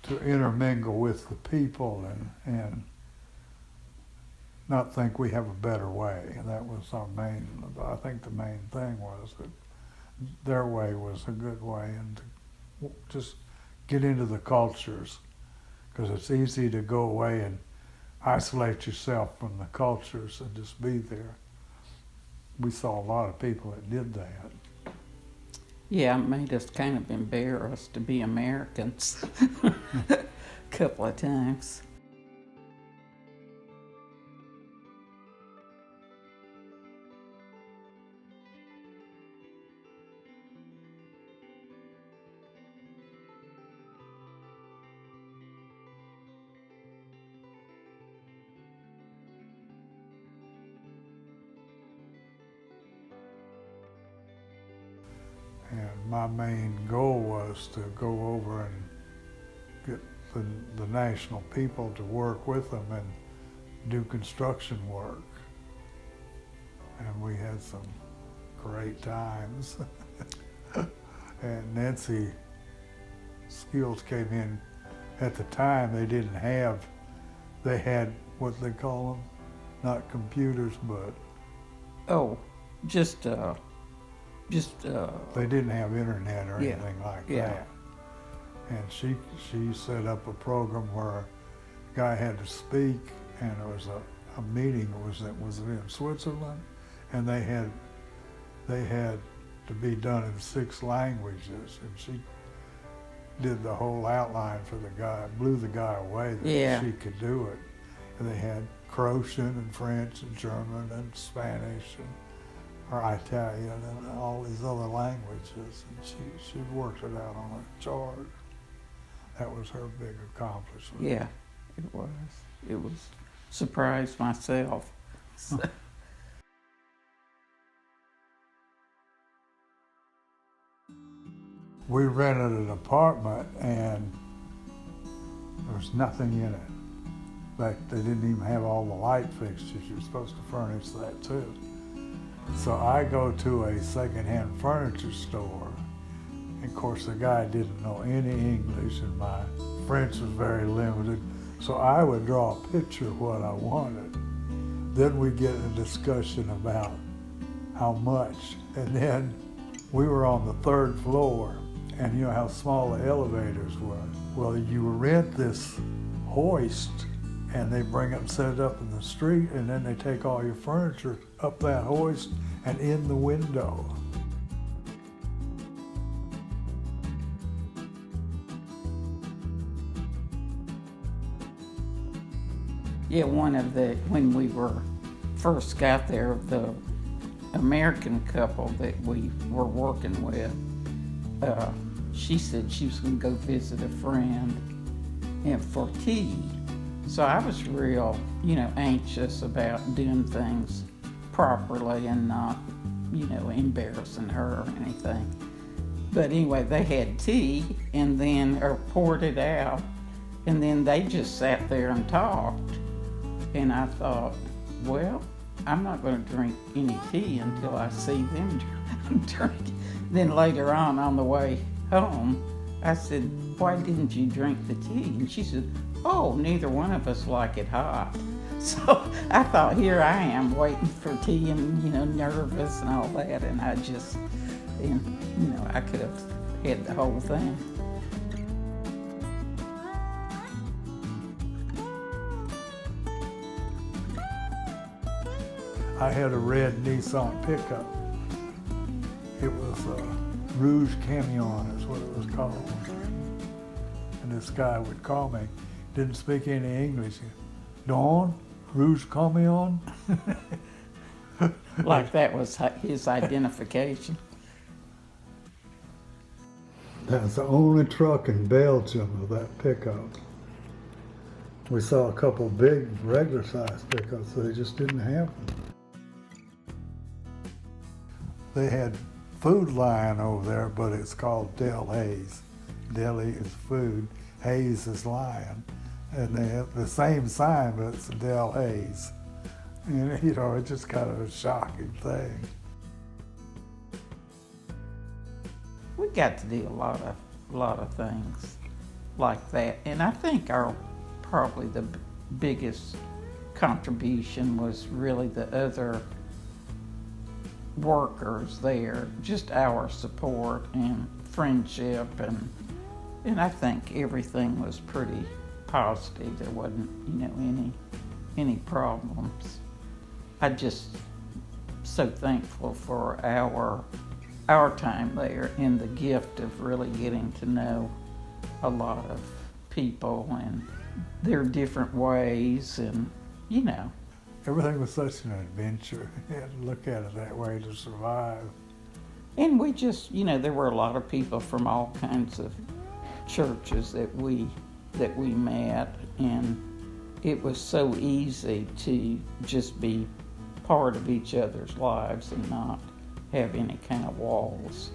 to intermingle with the people and not think we have a better way. And that was I think the main thing was that their way was a good way, and to just get into the cultures, because it's easy to go away and isolate yourself from the cultures and just be there. We saw a lot of people that did that. Yeah, it made us kind of embarrassed to be Americans a couple of times. And my main goal was to go over and get the national people to work with them and do construction work. And we had some great times. And Nancy Skills came in. At the time, they had what they call them, not computers, but they didn't have internet or anything like that. And she set up a program where a guy had to speak, and it was a meeting. It was in Switzerland, and they had to be done in 6 languages, and she did the whole outline for the guy, blew the guy away that she could do it. And they had Croatian and French and German and Spanish or Italian and all these other languages, and she worked it out on a chart. That was her big accomplishment. Yeah, it was. It was surprised myself. We rented an apartment and there was nothing in it. In fact, they didn't even have all the light fixtures. You're supposed to furnish that too. So I go to a secondhand furniture store. And of course, the guy didn't know any English and my French was very limited. So I would draw a picture of what I wanted. Then we get a discussion about how much. And then we were on the 3rd floor, and you know how small the elevators were. Well, you rent this hoist, and they bring it and set it up in the street, and then they take all your furniture up that hoist and in the window. Yeah, when we first got there, the American couple that we were working with, she said she was going to go visit a friend and for tea. So I was real, anxious about doing things properly and not, embarrassing her or anything. But anyway, they had tea and then poured it out, and then they just sat there and talked. And I thought, well, I'm not going to drink any tea until I see them drink. Then later on the way home, I said, why didn't you drink the tea? And she said, oh, neither one of us like it hot. So I thought, here I am waiting for tea and, nervous and all that. And I just, I could have had the whole thing. I had a red Nissan pickup. It was Rouge Camion is what it was called. And this guy would call me, didn't speak any English. Don, Rouge Camion? Like that was his identification. That's the only truck in Belgium with that pickup. We saw a couple big regular sized pickups, so they just didn't have them. They had Food Lion over there, but it's called Del Hayes. Deli is food, Hayes is lion. And they have the same sign, but it's Del Hayes. And it's just kind of a shocking thing. We got to do a lot of things. like that. And I think our probably the biggest contribution was really the other workers there, just our support and friendship, and I think everything was pretty positive. There wasn't, any problems. I just so thankful for our time there and the gift of really getting to know a lot of people and their different ways, and Everything was such an adventure. You had to look at it that way to survive. and we just, there were a lot of people from all kinds of churches that we met, and it was so easy to just be part of each other's lives and not have any kind of walls